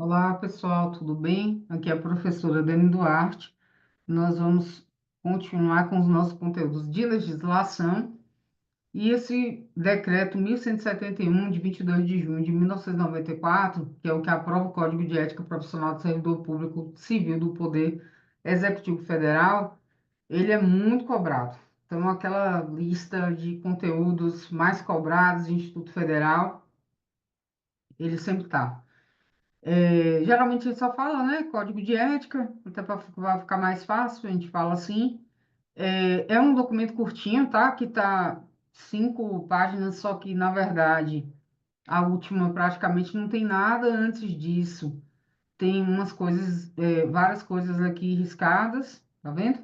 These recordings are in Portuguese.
Olá, pessoal, tudo bem? Aqui é a professora Dani Duarte. Nós vamos continuar com os nossos conteúdos de legislação e esse decreto 1171, de 22 de junho de 1994, que é o que aprova o Código de Ética Profissional do Servidor Público Civil do Poder Executivo Federal, ele é muito cobrado. Então, aquela lista de conteúdos mais cobrados de Instituto Federal, ele sempre está. Geralmente a gente só fala, né? Código de ética, até para ficar mais fácil, a gente fala assim. É um documento curtinho, tá? Que tá 5 páginas, só que, na verdade, a última praticamente não tem nada antes disso. Tem umas coisas, várias coisas aqui riscadas, tá vendo?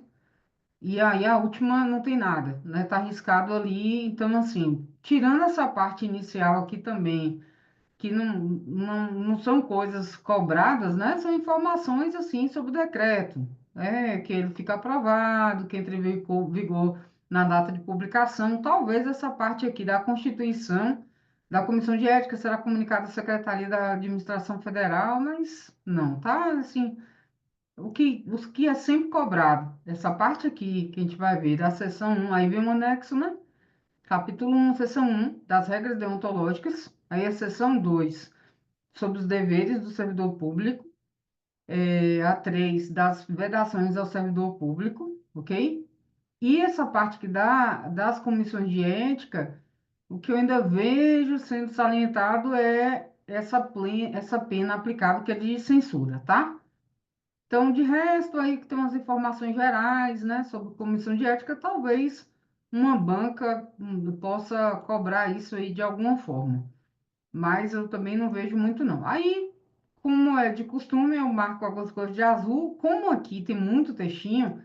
E aí a última não tem nada, né? Tá riscado ali, então assim, tirando essa parte inicial aqui também que não são coisas cobradas, né? São informações assim sobre o decreto, que ele fica aprovado, que entra em vigor na data de publicação. Talvez essa parte aqui da Constituição, da Comissão de Ética será comunicada à Secretaria da Administração Federal, mas não, tá? Assim, os que é sempre cobrado, essa parte aqui que a gente vai ver, da seção 1, aí vem um anexo, né? Capítulo 1, seção 1, das regras deontológicas, aí a seção 2 sobre os deveres do servidor público, a 3 das vedações ao servidor público, ok? E essa parte que dá das comissões de ética, o que eu ainda vejo sendo salientado é essa pena aplicável, que é de censura, tá? Então, de resto, aí que tem umas informações gerais, né, sobre comissão de ética, talvez uma banca possa cobrar isso aí de alguma forma, mas eu também não vejo muito, não. Aí, como é de costume, eu marco algumas coisas de azul. Como aqui tem muito textinho,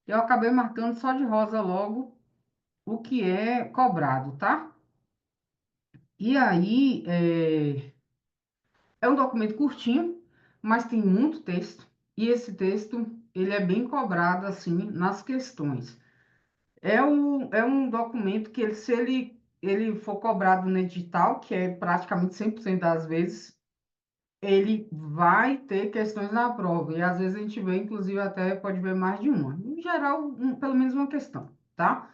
eu acabei marcando só de rosa logo o que é cobrado, tá? E aí, é um documento curtinho, mas tem muito texto. E esse texto, ele é bem cobrado, assim, nas questões. É um documento que, se ele for cobrado no edital, que é praticamente 100% das vezes, ele vai ter questões na prova, e às vezes a gente vê, inclusive, até pode ver mais de uma. Em geral, pelo menos uma questão, tá?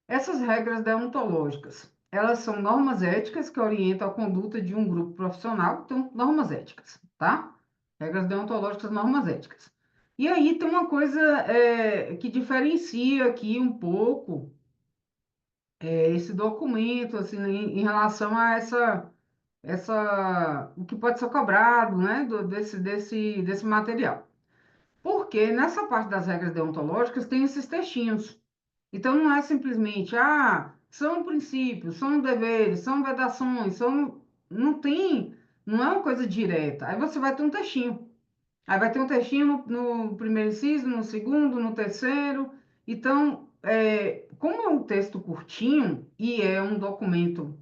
Essas regras deontológicas, elas são normas éticas que orientam a conduta de um grupo profissional, então, normas éticas, tá? Regras deontológicas, normas éticas. E aí tem uma coisa que diferencia aqui um pouco esse documento, assim, em relação a o que pode ser cobrado, né, desse material. Porque nessa parte das regras deontológicas tem esses textinhos. Então não é simplesmente, são princípios, são deveres, são vedações, não tem, não é uma coisa direta. Aí você vai ter um textinho. Aí vai ter um textinho no primeiro inciso, no segundo, no terceiro. Então, como é um texto curtinho e é um documento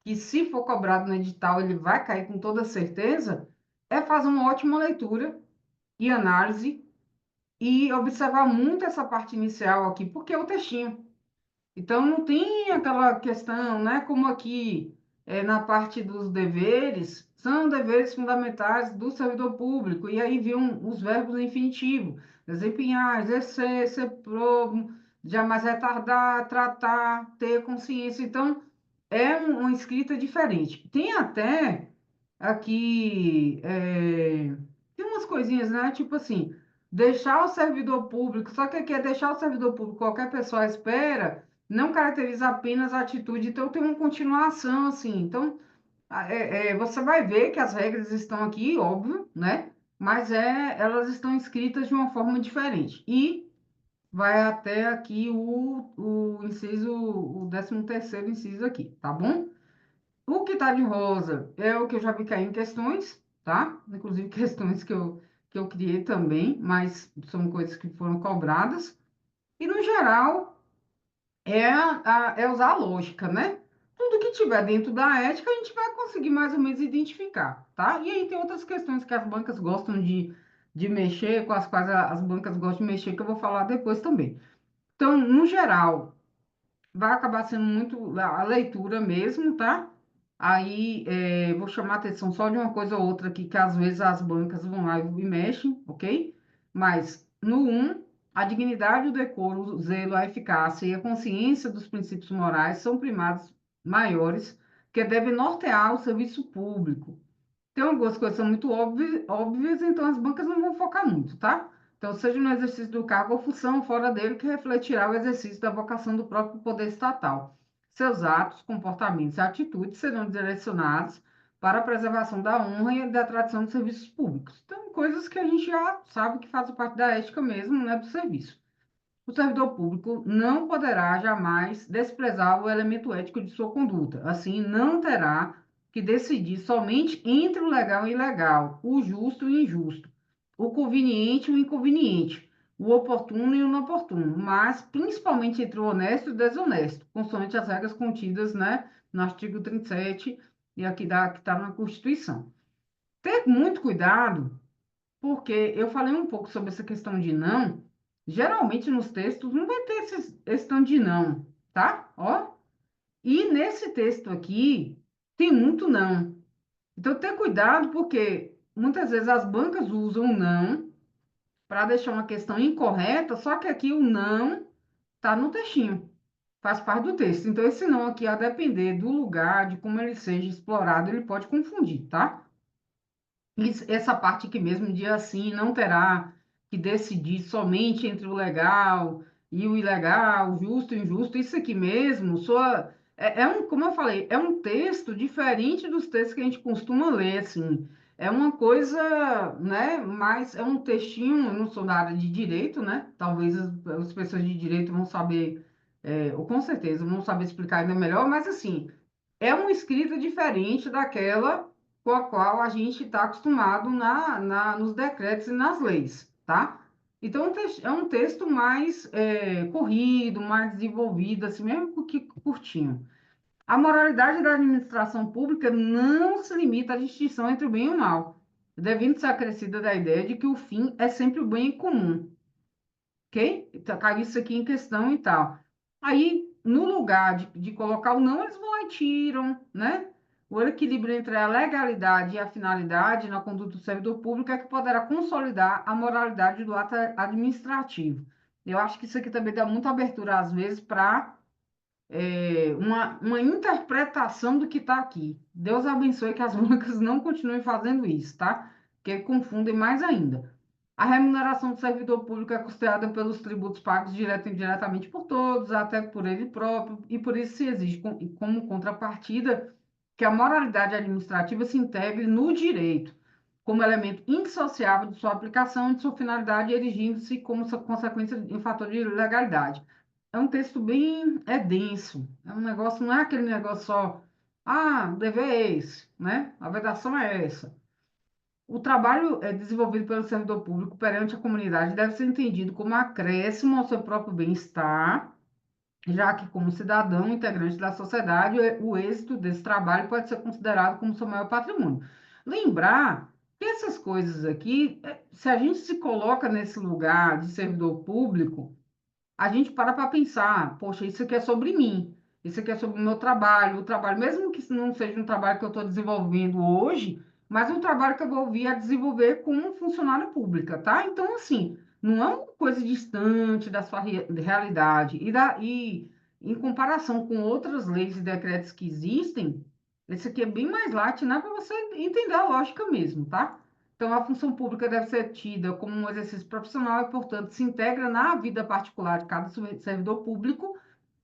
que, se for cobrado no edital, ele vai cair com toda certeza, é fazer uma ótima leitura e análise e observar muito essa parte inicial aqui, porque é o textinho. Então, não tem aquela questão, né, como aqui na parte dos deveres, são deveres fundamentais do servidor público, e aí viam os verbos no infinitivo, desempenhar, exercer, ser probo, jamais retardar, tratar, ter consciência. Então, é uma escrita diferente. Tem até aqui, tem umas coisinhas, né? Tipo assim, deixar o servidor público, só que aqui é deixar o servidor público, qualquer pessoa espera, não caracteriza apenas a atitude, então tem uma continuação, assim. Então, você vai ver que as regras estão aqui, óbvio, né? Mas elas estão escritas de uma forma diferente. E vai até aqui o inciso, o 13º inciso aqui, tá bom? O que está de rosa é o que eu já vi cair em questões, tá? Inclusive questões que eu criei também, mas são coisas que foram cobradas. E, no geral, é usar a lógica, né? Tudo que tiver dentro da ética, a gente vai conseguir mais ou menos identificar, tá? E aí tem outras questões que as bancas gostam de mexer, com as quais as bancas gostam de mexer, que eu vou falar depois também. Então, no geral, vai acabar sendo muito a leitura mesmo, tá? Aí, vou chamar a atenção só de uma coisa ou outra aqui, que às vezes as bancas vão lá e mexem, ok? Mas, no a dignidade, o decoro, o zelo, a eficácia e a consciência dos princípios morais são primados maiores que devem nortear o serviço público. Tem algumas coisas que são muito óbvias, então as bancas não vão focar muito, tá? Então, seja no exercício do cargo ou função fora dele, que refletirá o exercício da vocação do próprio poder estatal. Seus atos, comportamentos e atitudes serão direcionados para a preservação da honra e da tradição dos serviços públicos. Então, coisas que a gente já sabe que fazem parte da ética mesmo, né, do serviço. O servidor público não poderá jamais desprezar o elemento ético de sua conduta. Assim, não terá que decidir somente entre o legal e o ilegal, o justo e o injusto, o conveniente e o inconveniente, o oportuno e o inoportuno, mas principalmente entre o honesto e o desonesto, consoante as regras contidas, né, no artigo 37 e aqui que está na Constituição. Ter muito cuidado porque eu falei um pouco sobre essa questão de não. Geralmente nos textos não vai ter esse tanto de não, tá? Ó. E nesse texto aqui tem muito não. Então ter cuidado porque muitas vezes as bancas usam o não para deixar uma questão incorreta, só que aqui o não tá no textinho, faz parte do texto. Então esse não aqui, a depender do lugar, de como ele seja explorado, ele pode confundir, tá? Essa parte aqui mesmo de assim, não terá que decidir somente entre o legal e o ilegal, o justo e o injusto, isso aqui mesmo, como eu falei, é um texto diferente dos textos que a gente costuma ler, assim, é uma coisa, né, mas é um textinho, eu não sou da área de direito, né, talvez as pessoas de direito vão saber, ou com certeza vão saber explicar ainda melhor, mas assim, é uma escrita diferente daquela com a qual a gente está acostumado nos decretos e nas leis, tá? Então, é um texto mais corrido, mais desenvolvido, assim mesmo que curtinho. A moralidade da administração pública não se limita à distinção entre o bem e o mal, devendo ser acrescida da ideia de que o fim é sempre o bem comum, ok? Então, caiu isso aqui em questão e tal. Aí, no lugar de colocar o não, eles vão lá e tiram, né? O equilíbrio entre a legalidade e a finalidade na conduta do servidor público é que poderá consolidar a moralidade do ato administrativo. Eu acho que isso aqui também dá muita abertura, às vezes, para uma interpretação do que está aqui. Deus abençoe que as bancas não continuem fazendo isso, tá? Porque confundem mais ainda. A remuneração do servidor público é custeada pelos tributos pagos direto e indiretamente por todos, até por ele próprio, e por isso se exige, como contrapartida, que a moralidade administrativa se integre no direito, como elemento indissociável de sua aplicação e de sua finalidade, erigindo-se como consequência em fator de legalidade. É um texto bem, denso, é um negócio, não é aquele negócio só, o dever é esse, né? A vedação é essa. O trabalho desenvolvido pelo servidor público perante a comunidade deve ser entendido como acréscimo ao seu próprio bem-estar, já que, como cidadão integrante da sociedade, o êxito desse trabalho pode ser considerado como seu maior patrimônio. Lembrar que essas coisas aqui, se a gente se coloca nesse lugar de servidor público, a gente para pensar, poxa, isso aqui é sobre mim, isso aqui é sobre o meu trabalho, o trabalho, mesmo que não seja um trabalho que eu estou desenvolvendo hoje, mas um trabalho que eu vou vir a desenvolver como funcionária pública, tá? Então, assim, não é uma coisa distante da sua realidade. E em comparação com outras leis e decretos que existem, esse aqui é bem mais light, né? Para você entender a lógica mesmo, tá? Então, a função pública deve ser tida como um exercício profissional e, portanto, se integra na vida particular de cada servidor público.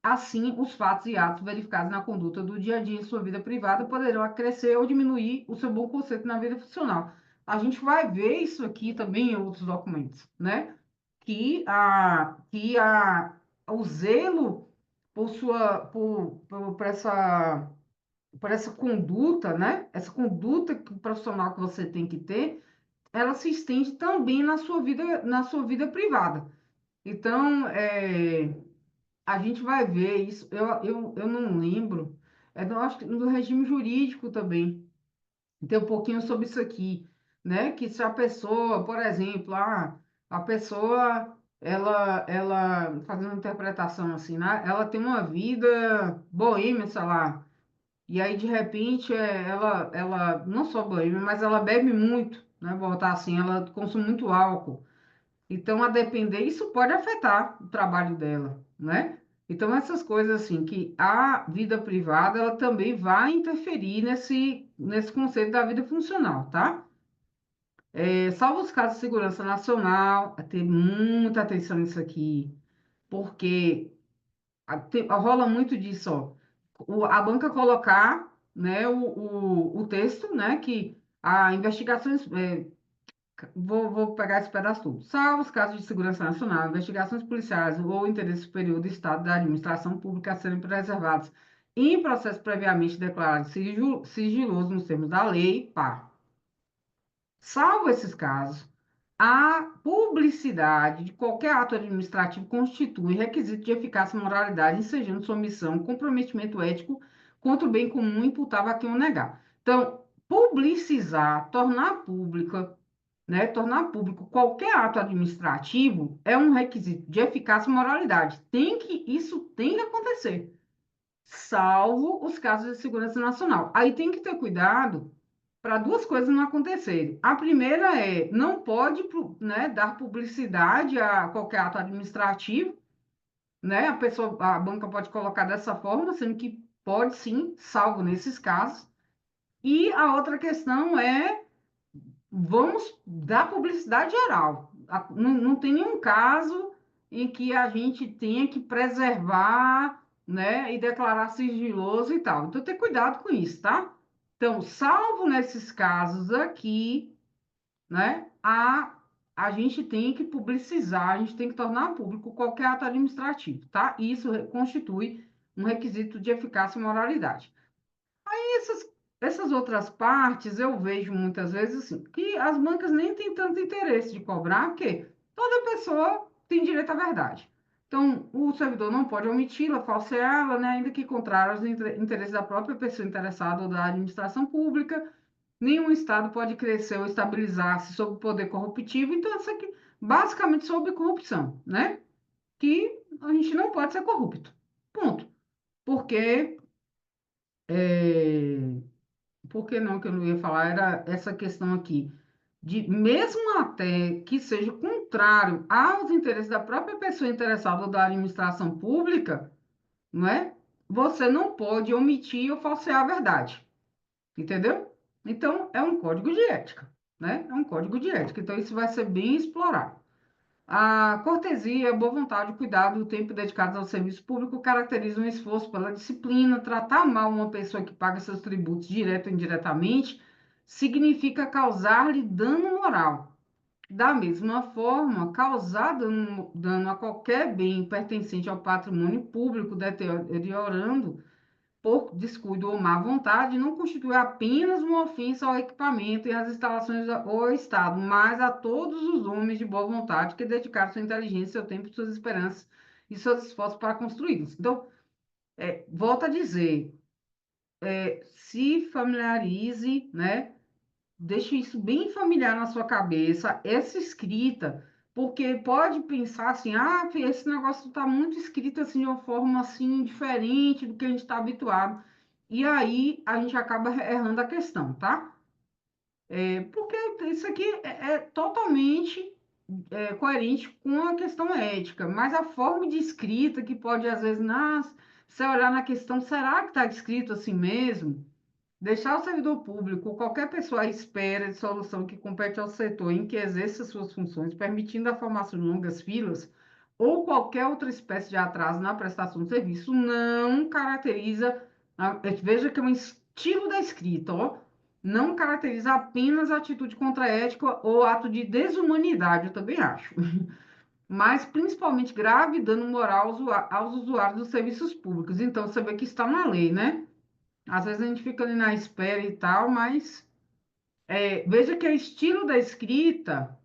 Assim, os fatos e atos verificados na conduta do dia a dia em sua vida privada poderão acrescer ou diminuir o seu bom conceito na vida funcional. A gente vai ver isso aqui também em outros documentos, né? O zelo por essa conduta, né? Essa conduta profissional que você tem que ter, ela se estende também na sua vida privada. Então, a gente vai ver isso. Eu não lembro, acho que no regime jurídico também, tem um pouquinho sobre isso aqui, né? Que se a pessoa, por exemplo, a pessoa, fazendo uma interpretação assim, né? Ela tem uma vida boêmia, sei lá, e aí de repente ela não só banha, mas ela bebe muito, né? Vou botar assim, ela consome muito álcool. Então, a depender, isso pode afetar o trabalho dela, né? Então, essas coisas assim, que a vida privada, ela também vai interferir nesse conceito da vida funcional, tá? Salvo os casos de segurança nacional, ter muita atenção nisso aqui, porque rola muito disso, ó. A banca colocar, né, o texto, né, que a investigação vou pegar esse pedaço todo. Salvo os casos de segurança nacional, investigações policiais ou interesse superior do Estado da administração pública a serem preservados em processo previamente declarado sigiloso nos termos da lei, pá. Salvo esses casos, a publicidade de qualquer ato administrativo constitui requisito de eficácia e moralidade, ensejando sua missão, comprometimento ético contra o bem comum imputável a quem o negar. Então, publicizar, tornar pública, né, tornar público qualquer ato administrativo é um requisito de eficácia e moralidade. Isso tem que acontecer, salvo os casos de segurança nacional. Aí tem que ter cuidado para duas coisas não acontecerem. A primeira é, não pode, né, dar publicidade a qualquer ato administrativo, né? A banca pode colocar dessa forma, sendo que pode sim, salvo nesses casos. E a outra questão é vamos dar publicidade geral. Não tem nenhum caso em que a gente tenha que preservar, né, e declarar sigiloso e tal. Então, ter cuidado com isso, tá? Então, salvo nesses casos aqui, né, a gente tem que publicizar, a gente tem que tornar público qualquer ato administrativo, tá? E isso constitui um requisito de eficácia e moralidade. Essas outras partes eu vejo muitas vezes assim, que as bancas nem têm tanto interesse de cobrar, porque toda pessoa tem direito à verdade. Então, o servidor não pode omiti-la, falseá-la, né, ainda que contrário aos interesses da própria pessoa interessada ou da administração pública. Nenhum Estado pode crescer ou estabilizar-se sob o poder corruptivo. Então, isso aqui, basicamente, sobre corrupção, né? Que a gente não pode ser corrupto. Ponto. Porque é, por que não que eu não ia falar? Era essa questão aqui, de mesmo até que seja contrário aos interesses da própria pessoa interessada ou da administração pública, não é? Você não pode omitir ou falsear a verdade, entendeu? Então, é um código de ética, né? É um código de ética. Então, isso vai ser bem explorado. A cortesia, a boa vontade, o cuidado, o tempo dedicado ao serviço público caracterizam um esforço pela disciplina. Tratar mal uma pessoa que paga seus tributos direto ou indiretamente significa causar-lhe dano moral. Da mesma forma, causar dano a qualquer bem pertencente ao patrimônio público, deteriorando por descuido ou má vontade, não constitui apenas uma ofensa ao equipamento e às instalações ou ao Estado, mas a todos os homens de boa vontade que dedicaram sua inteligência, seu tempo, suas esperanças e seus esforços para construí-los. Então, volto a dizer, se familiarize, né? Deixe isso bem familiar na sua cabeça, essa escrita, porque pode pensar assim, ah, esse negócio está muito escrito assim de uma forma assim diferente do que a gente está habituado. E aí a gente acaba errando a questão, tá? Porque isso aqui é totalmente coerente com a questão ética, mas a forma de escrita que pode às vezes, se você olhar na questão, será que está escrito assim mesmo? Deixar o servidor público ou qualquer pessoa à espera de solução que compete ao setor em que exerça suas funções, permitindo a formação de longas filas ou qualquer outra espécie de atraso na prestação de serviço, não caracteriza, veja que é um estilo da escrita, ó, não caracteriza apenas a atitude contraética ou ato de desumanidade, eu também acho, mas principalmente grave dano moral aos usuários dos serviços públicos. Então, você vê que está na lei, né? Às vezes a gente fica ali na espera e tal, mas veja que é estilo da escrita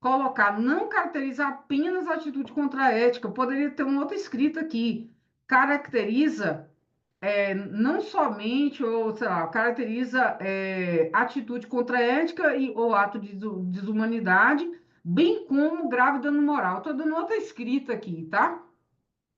colocar não caracteriza apenas a atitude contra a ética. Poderia ter uma outra escrita aqui. Caracteriza não somente, ou sei lá, caracteriza atitude contra a ética ou ato de desumanidade, bem como grave dano moral. Estou dando outra escrita aqui, tá?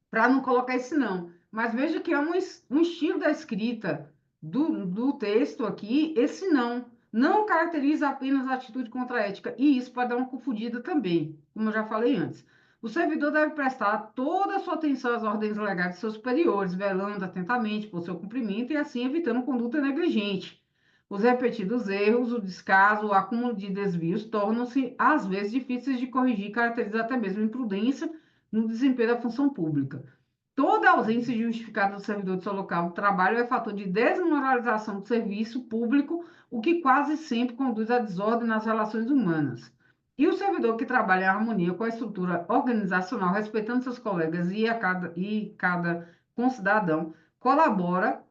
Para não colocar esse não. Mas veja que é um estilo da escrita do texto aqui, esse não caracteriza apenas a atitude contra a ética, e isso pode dar uma confundida também, como eu já falei antes. O servidor deve prestar toda a sua atenção às ordens legais de seus superiores, velando atentamente por seu cumprimento e assim evitando conduta negligente. Os repetidos erros, o descaso, o acúmulo de desvios tornam-se, às vezes, difíceis de corrigir, caracterizando até mesmo imprudência no desempenho da função pública. Toda ausência justificada do servidor de seu local de trabalho é fator de desmoralização do serviço público, o que quase sempre conduz à desordem nas relações humanas. E o servidor que trabalha em harmonia com a estrutura organizacional, respeitando seus colegas e cada concidadão, colabora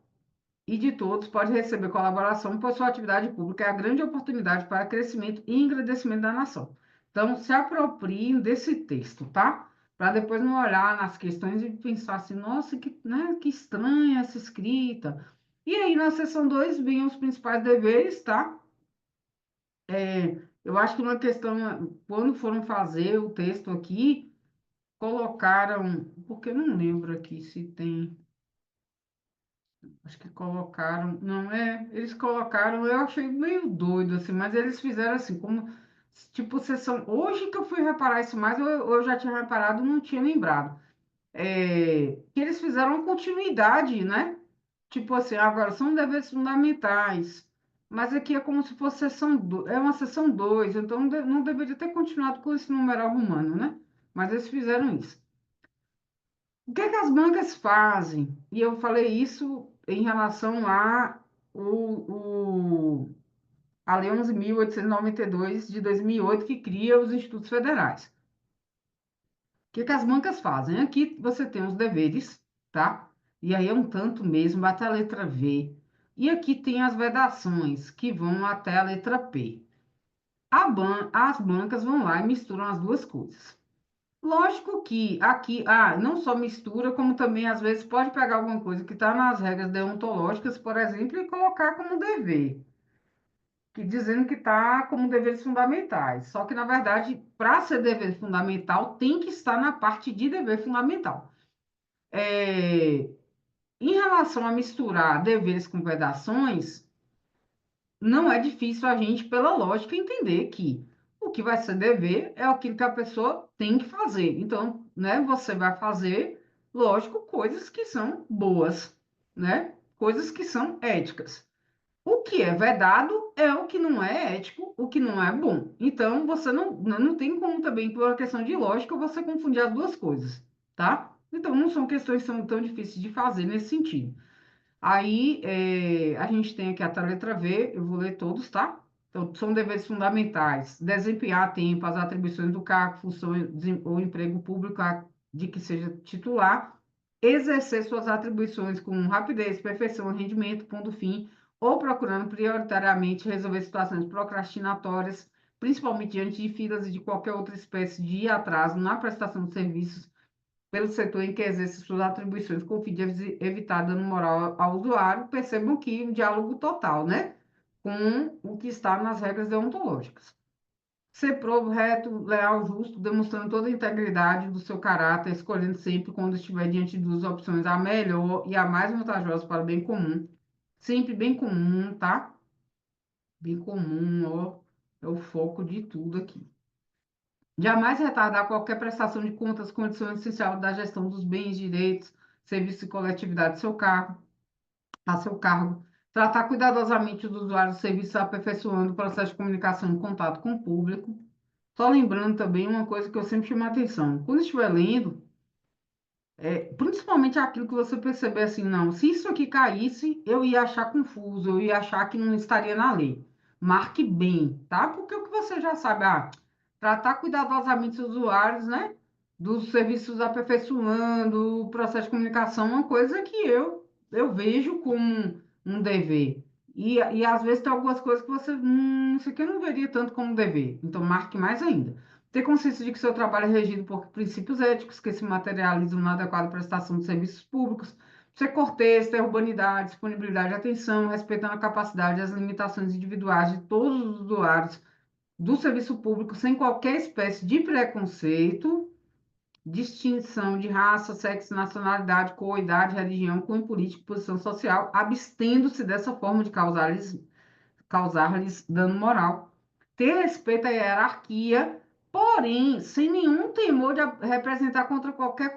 e de todos pode receber colaboração, pois sua atividade pública é a grande oportunidade para crescimento e engrandecimento da nação. Então, se apropriem desse texto, tá? Para depois não olhar nas questões e pensar assim, nossa, que, né, que estranha essa escrita. E aí, na seção 2 vem os principais deveres, tá? Eu acho que uma questão, quando foram fazer o texto aqui, colocaram, porque eu não lembro aqui se tem. Acho que colocaram, não é, eles colocaram, eu achei meio doido assim, mas eles fizeram assim, como tipo sessão. Hoje que eu fui reparar isso mais, eu já tinha reparado, não tinha lembrado. Que eles fizeram uma continuidade, né? Tipo assim, agora são deveres fundamentais, mas aqui é como se fosse é uma sessão 2 então não deveria ter continuado com esse numeral romano, né? Mas eles fizeram isso. O que é que as bancas fazem? E eu falei isso em relação a Lei 11.892 de 2008, que cria os institutos federais. O que é que as bancas fazem? Aqui você tem os deveres, tá? E aí é um tanto mesmo, até a letra V. E aqui tem as vedações, que vão até a letra P. As bancas vão lá e misturam as duas coisas. Lógico que aqui, não só mistura, como também às vezes pode pegar alguma coisa que está nas regras deontológicas, por exemplo, e colocar como dever, que dizendo que está como deveres fundamentais. Só que, na verdade, para ser dever fundamental, tem que estar na parte de dever fundamental. É, Em relação a misturar deveres com vedações, não é difícil a gente, pela lógica, entender que o que vai ser dever é aquilo que a pessoa tem que fazer. Então, né, você vai fazer, lógico, coisas que são boas, né? Coisas que são éticas. O que é vedado é o que não é ético, o que não é bom. Então, você não tem como também, por uma questão de lógica, você confundir as duas coisas, tá? Então, não são questões que são tão difíceis de fazer nesse sentido. Aí, a gente tem aqui a letra V, eu vou ler todos, tá? Então, são deveres fundamentais: desempenhar a tempo as atribuições do cargo, função ou emprego público de que seja titular, exercer suas atribuições com rapidez, perfeição, rendimento, pondo fim, ou procurando prioritariamente resolver situações procrastinatórias, principalmente diante de filas e de qualquer outra espécie de atraso na prestação de serviços pelo setor em que exerce suas atribuições com o fim de evitar dano moral ao usuário, percebam que um diálogo total, né? Com o que está nas regras deontológicas. Ser probo, reto, leal, justo, demonstrando toda a integridade do seu caráter, escolhendo sempre, quando estiver diante de duas opções, a melhor e a mais vantajosa para o bem comum. Sempre bem comum, tá? Bem comum, ó, é o foco de tudo aqui. Jamais retardar qualquer prestação de contas, condição essencial da gestão dos bens, direitos, serviços e coletividade a seu cargo. Tratar cuidadosamente os usuários do serviço, aperfeiçoando o processo de comunicação e contato com o público. Só lembrando também uma coisa que eu sempre chamo a atenção. Quando estiver lendo, principalmente aquilo que você perceber assim, não, se isso aqui caísse, eu ia achar confuso, eu ia achar que não estaria na lei. Marque bem, tá? Porque o que você já sabe, tratar cuidadosamente os usuários, né? Dos serviços aperfeiçoando, o processo de comunicação, uma coisa que eu vejo como um dever. E às vezes tem algumas coisas que você, isso aqui eu não veria tanto como dever. Então, marque mais ainda. Ter consciência de que seu trabalho é regido por princípios éticos que se materializam na adequada prestação de serviços públicos. Ser cortês, ter urbanidade, disponibilidade e atenção, respeitando a capacidade e as limitações individuais de todos os usuários do serviço público, sem qualquer espécie de preconceito. distinção de raça, sexo, nacionalidade, cor, idade, religião, cunho político, posição social, abstendo-se dessa forma de causar-lhes dano moral. Ter respeito à hierarquia, porém, sem nenhum temor de representar contra qualquer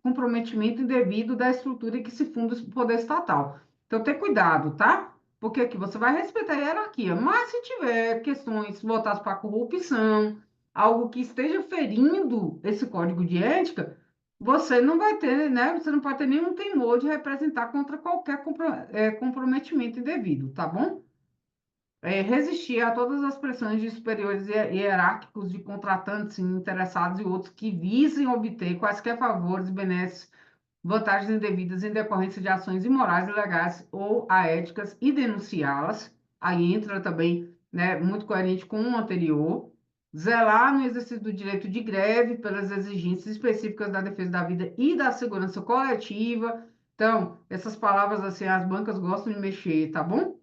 comprometimento indevido da estrutura em que se funda o poder estatal. Então, ter cuidado, tá? Porque aqui você vai respeitar a hierarquia, mas se tiver questões voltadas para a corrupção, algo que esteja ferindo esse código de ética, você não vai ter, né? Você não pode ter nenhum temor de representar contra qualquer comprometimento indevido, tá bom? Resistir a todas as pressões de superiores hierárquicos, de contratantes interessados e outros que visem obter quaisquer favores, benesses, vantagens indevidas em decorrência de ações imorais, ilegais ou aéticas e denunciá-las. Aí entra também, né, muito coerente com o anterior. Zelar no exercício do direito de greve pelas exigências específicas da defesa da vida e da segurança coletiva. Então, essas palavras assim, as bancas gostam de mexer, tá bom?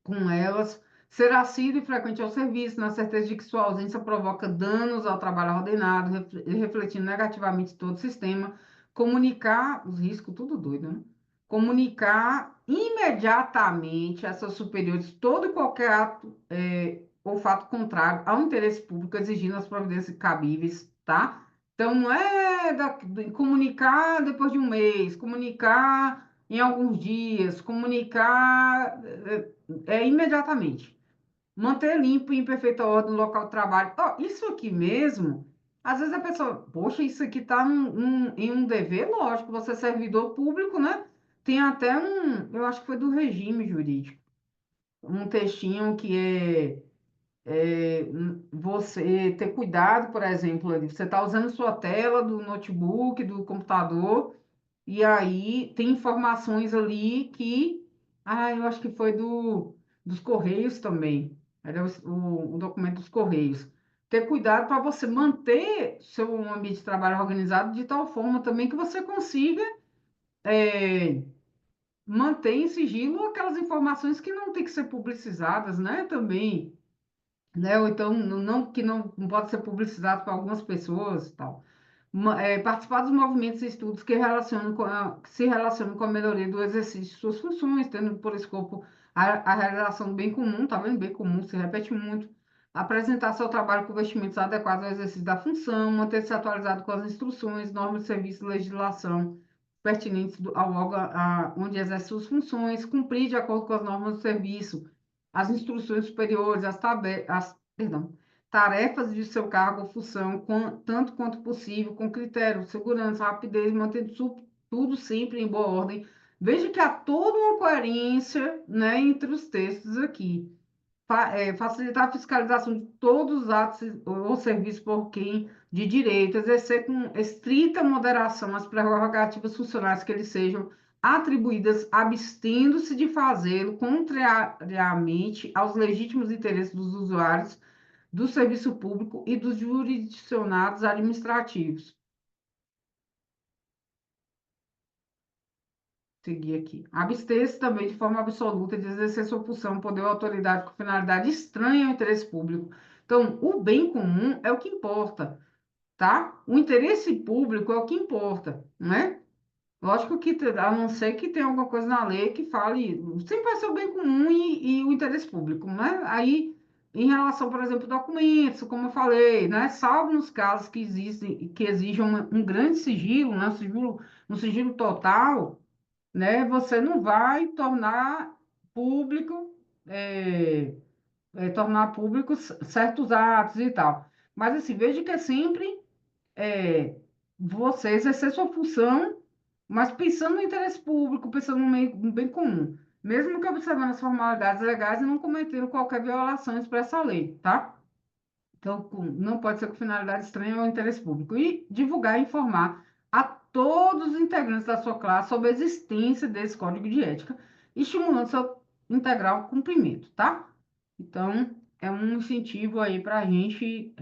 Com elas, ser assíduo e frequente ao serviço, na certeza de que sua ausência provoca danos ao trabalho ordenado, refletindo negativamente todo o sistema, comunicar, os riscos, tudo doido, né? Comunicar imediatamente a seus superiores todo e qualquer ato ou fato contrário ao interesse público, exigindo as providências cabíveis, tá? Então, não é comunicar depois de um mês, comunicar em alguns dias, comunicar imediatamente. Manter limpo e em perfeita ordem o local de trabalho. Ó, isso aqui mesmo, às vezes a pessoa, poxa, isso aqui está em um dever, lógico, você é servidor público, né? Tem até eu acho que foi do regime jurídico, um textinho que você ter cuidado, por exemplo, ali, você está usando sua tela do notebook, do computador, e aí tem informações ali que, eu acho que foi dos Correios também. Era o documento dos Correios. Ter cuidado para você manter seu ambiente de trabalho organizado de tal forma também que você consiga é, manter em sigilo aquelas informações que não tem que ser publicizadas, né? Também, né? Ou então que não pode ser publicizado para algumas pessoas e tal. Participar dos movimentos e estudos que se relacionam com a melhoria do exercício de suas funções, tendo por escopo a realização do bem comum, tá vendo? Bem comum se repete muito. Apresentar seu trabalho com vestimentos adequados ao exercício da função, manter-se atualizado com as instruções, normas de serviço e legislação pertinentes ao órgão onde exerce suas funções, cumprir de acordo com as normas do serviço, as instruções superiores, perdão, tarefas de seu cargo ou função, tanto quanto possível, com critério, segurança, rapidez, mantendo tudo sempre em boa ordem. Veja que há toda uma coerência, né, entre os textos aqui. Facilitar a fiscalização de todos os atos ou serviços por quem de direito, exercer com estrita moderação as prerrogativas funcionais que lhes sejam atribuídas, abstendo-se de fazê-lo contrariamente aos legítimos interesses dos usuários do serviço público e dos jurisdicionados administrativos. Seguir aqui. Abster-se também de forma absoluta de exercer sua função, poder ou autoridade com finalidade estranha ao interesse público. Então, o bem comum é o que importa, tá? O interesse público é o que importa, né? Lógico que, a não ser que tenha alguma coisa na lei que fale, sempre vai ser o bem comum e o interesse público, né? Aí, em relação, por exemplo, documentos, como eu falei, né? Salvo nos casos que existem, que exijam um grande sigilo, né? Um sigilo total, né? Você não vai público, é, tornar públicos certos atos e tal. Mas, assim, veja que é sempre é, você exercer sua função, mas pensando no interesse público, pensando no bem comum, mesmo que observando as formalidades legais e não cometendo qualquer violação expressa à lei, tá? Então, não pode ser com finalidade estranha ao interesse público. E divulgar e informar a todos os integrantes da sua classe sobre a existência desse código de ética, estimulando seu integral cumprimento, tá? Então, é um incentivo aí para a gente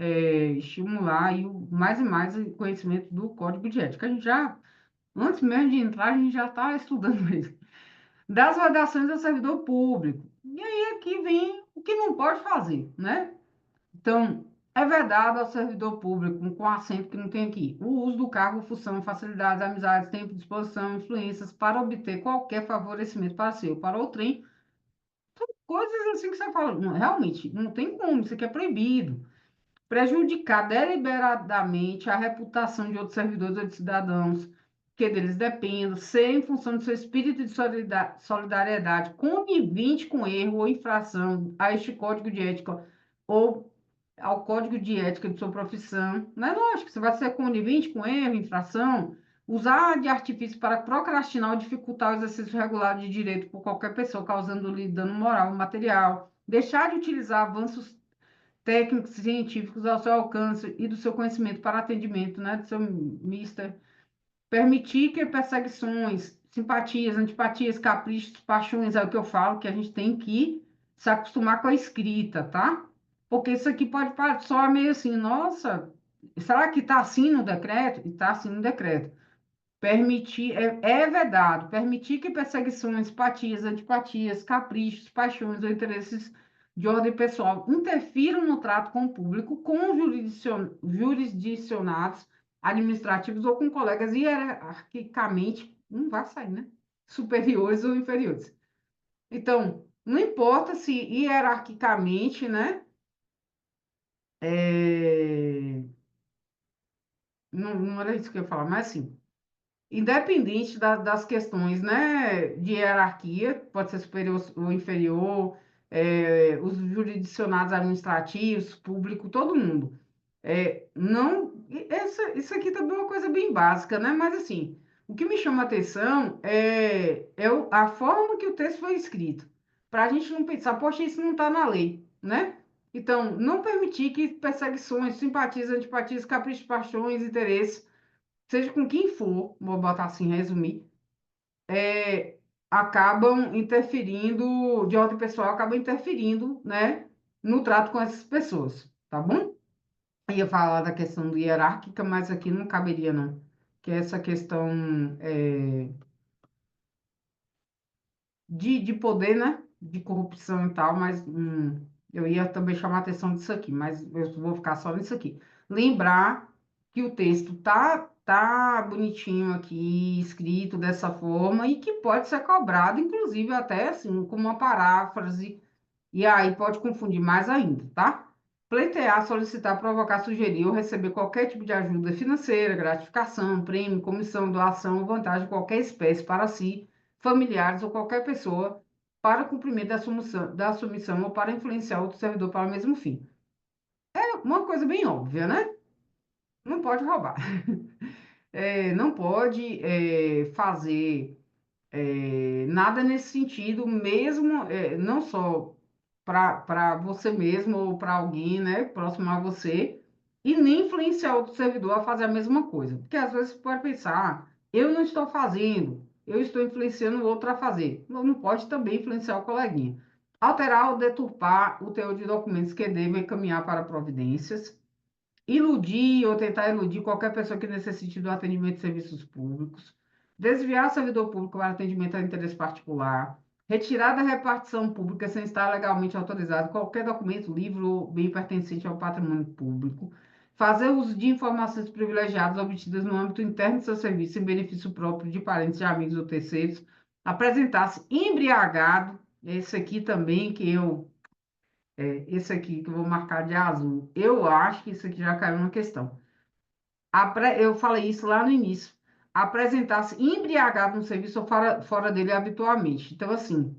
estimular aí mais e mais o conhecimento do código de ética. A gente já, antes mesmo de entrar, a gente já está estudando isso. Das vedações ao servidor público. E aí aqui vem o que não pode fazer, né? Então, É vedado ao servidor público, com acento que não tem aqui, o uso do cargo, função, facilidades, amizades, tempo, disposição, influências para obter qualquer favorecimento para si ou para outrem, coisas assim que você fala, não, realmente, não tem como, isso aqui é proibido. Prejudicar deliberadamente a reputação de outros servidores ou de cidadãos que deles dependam, ser em função do seu espírito de solidariedade, conivente com erro ou infração a este código de ética ou ao código de ética de sua profissão. Não é lógico, você vai ser conivente com erro, infração, usar de artifício para procrastinar ou dificultar o exercício regular de direito por qualquer pessoa, causando-lhe dano moral ou material, deixar de utilizar avanços técnicos científicos ao seu alcance e do seu conhecimento para atendimento, né, do seu mister, permitir que perseguições, simpatias, antipatias, caprichos, paixões, é o que eu falo, que a gente tem que se acostumar com a escrita, tá? Porque isso aqui pode soar meio assim, nossa, será que está assim no decreto? E está assim no decreto. Permitir, é vedado, permitir que perseguições, simpatias, antipatias, caprichos, paixões ou interesses de ordem pessoal interfiram no trato com o público, com jurisdicionados administrativos ou com colegas hierarquicamente, não vai sair, né? Superiores ou inferiores. Então, não importa se hierarquicamente, né? Não era isso que eu ia falar, mas assim, independente das questões, né, de hierarquia, pode ser superior ou inferior, os jurisdicionados administrativos, público, todo mundo. Não, isso aqui também é uma coisa bem básica, né? Mas assim, o que me chama a atenção é a forma que o texto foi escrito, para a gente não pensar, poxa, isso não está na lei, né? Então, não permitir que perseguições, simpatias, antipatias, caprichos, paixões, interesses seja com quem for, vou botar assim, resumir, acabam interferindo, de ordem pessoal, acabam interferindo, né, no trato com essas pessoas, tá bom? Eu ia falar da questão do hierárquica, mas aqui não caberia, não. Que é essa questão de poder, né? De corrupção e tal, mas eu ia também chamar a atenção disso aqui, mas eu vou ficar só nisso aqui. Lembrar que o texto tá bonitinho aqui, escrito dessa forma, e que pode ser cobrado, inclusive até assim, com uma paráfrase, e aí pode confundir mais ainda, tá? Pleitear, solicitar, provocar, sugerir ou receber qualquer tipo de ajuda financeira, gratificação, prêmio, comissão, doação ou vantagem de qualquer espécie para si, familiares ou qualquer pessoa para o cumprimento da sua missão ou para influenciar outro servidor para o mesmo fim. É uma coisa bem óbvia, né? Não pode roubar. Não pode fazer nada nesse sentido, mesmo não só para você mesmo ou para alguém, né, próximo a você, e nem influenciar outro servidor a fazer a mesma coisa. Porque às vezes você pode pensar, eu não estou fazendo, eu estou influenciando o outro a fazer. Não pode também influenciar o coleguinha. Alterar ou deturpar o teor de documentos que devem encaminhar para providências, iludir ou tentar iludir qualquer pessoa que necessite do atendimento de serviços públicos, desviar servidor público para atendimento a interesse particular, retirar da repartição pública sem estar legalmente autorizado qualquer documento, livro ou bem pertencente ao patrimônio público, fazer uso de informações privilegiadas obtidas no âmbito interno de seu serviço em benefício próprio de parentes, de amigos ou terceiros, apresentar-se embriagado, esse aqui também que esse aqui que eu vou marcar de azul, eu acho que isso aqui já caiu na questão. Eu falei isso lá no início. Apresentar-se embriagado no serviço ou fora dele habitualmente. Então, assim,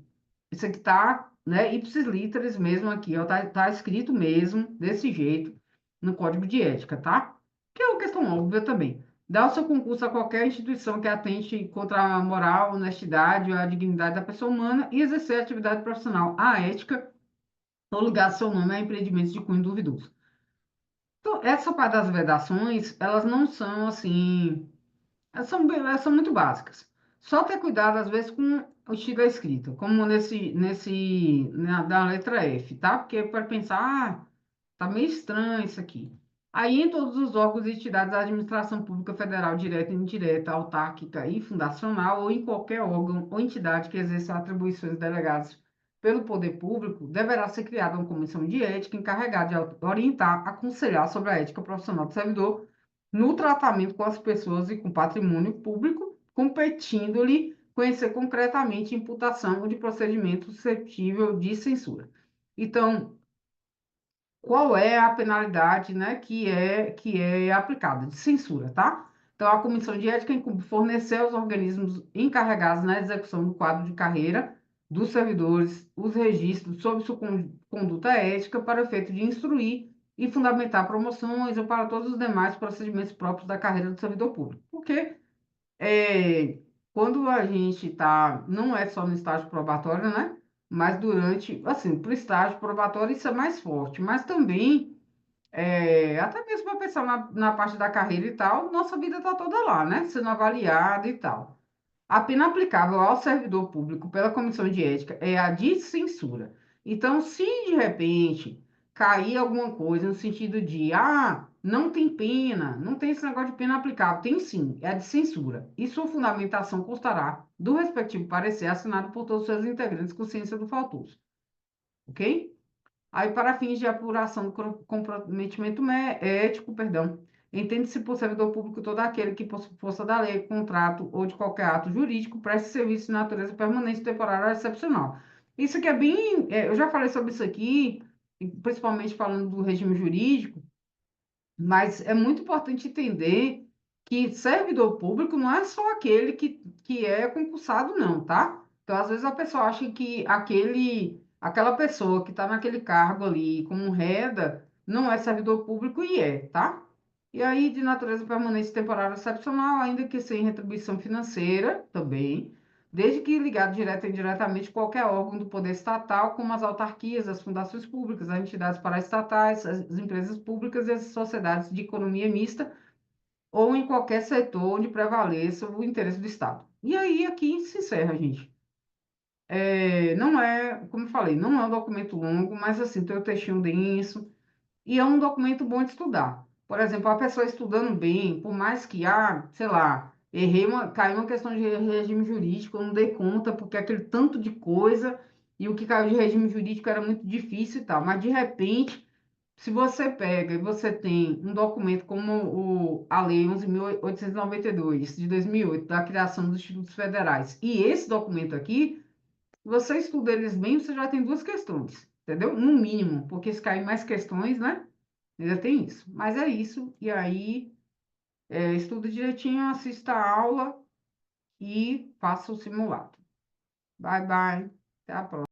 isso aqui tá, né, ipsis literis mesmo aqui, ó, tá escrito mesmo, desse jeito, no Código de Ética, tá? Que é uma questão óbvia também. Dar o seu concurso a qualquer instituição que atente contra a moral, a honestidade ou a dignidade da pessoa humana e exercer a atividade profissional, a ética ou ligar seu nome a empreendimentos de cunho duvidoso. Então, essa parte das vedações, elas não são assim, elas são muito básicas. Só ter cuidado, às vezes, com o estilo da escrita, como da letra F, tá? Porque pode pensar, tá meio estranho isso aqui. Aí, em todos os órgãos e entidades da administração pública federal, direta e indireta, autárquica e fundacional, ou em qualquer órgão ou entidade que exerça atribuições delegadas pelo poder público, deverá ser criada uma comissão de ética encarregada de orientar, aconselhar sobre a ética profissional do servidor no tratamento com as pessoas e com patrimônio público, competindo-lhe conhecer concretamente imputação de procedimento suscetível de censura. Então, qual é a penalidade, né, que é aplicada de censura, tá? Então, a comissão de ética incumbe fornecer aos organismos encarregados na execução do quadro de carreira dos servidores os registros sobre sua conduta ética para o efeito de instruir e fundamentar promoções ou para todos os demais procedimentos próprios da carreira do servidor público. Porque é, quando a gente está, não é só no estágio probatório, né? Mas durante, assim, para o estágio probatório isso é mais forte, mas também, até mesmo para pensar na parte da carreira e tal, nossa vida está toda lá, né? Sendo avaliada e tal. A pena aplicável ao servidor público pela comissão de ética é a de censura. Então, se de repente cair alguma coisa no sentido de, não tem pena, não tem esse negócio de pena aplicável, tem sim, é a de censura. E sua fundamentação constará do respectivo parecer assinado por todos os seus integrantes com ciência do faltoso. Ok? Aí, para fins de apuração do comprometimento ético, perdão, entende-se por servidor público todo aquele que, por força da lei, contrato ou de qualquer ato jurídico, preste serviço de natureza permanente, temporária ou excepcional. Isso aqui é bem. Eu já falei sobre isso aqui, principalmente falando do regime jurídico, mas é muito importante entender que servidor público não é só aquele que é concursado, não, tá? Então, às vezes a pessoa acha que aquela pessoa que está naquele cargo ali como reda não é servidor público e é, tá? E aí, de natureza permanente temporária excepcional, ainda que sem retribuição financeira também, desde que ligado direta e indiretamente a qualquer órgão do poder estatal, como as autarquias, as fundações públicas, as entidades paraestatais, as empresas públicas e as sociedades de economia mista, ou em qualquer setor onde prevaleça o interesse do Estado. E aí, aqui se encerra, gente. Não é, como eu falei, não é um documento longo, mas assim, tem o textinho denso, e é um documento bom de estudar. Por exemplo, a pessoa estudando bem, por mais que, sei lá, caiu uma questão de regime jurídico, eu não dei conta, porque aquele tanto de coisa, e o que caiu de regime jurídico era muito difícil e tal, mas de repente, se você pega e você tem um documento como a Lei 11.892, de 2008, da criação dos Institutos Federais, e esse documento aqui, você estuda eles bem, você já tem duas questões, entendeu? No mínimo, porque se cair mais questões, né? Ainda tem isso. Mas é isso. E aí, estuda direitinho, assista a aula e faça o simulado. Bye, bye. Até a próxima.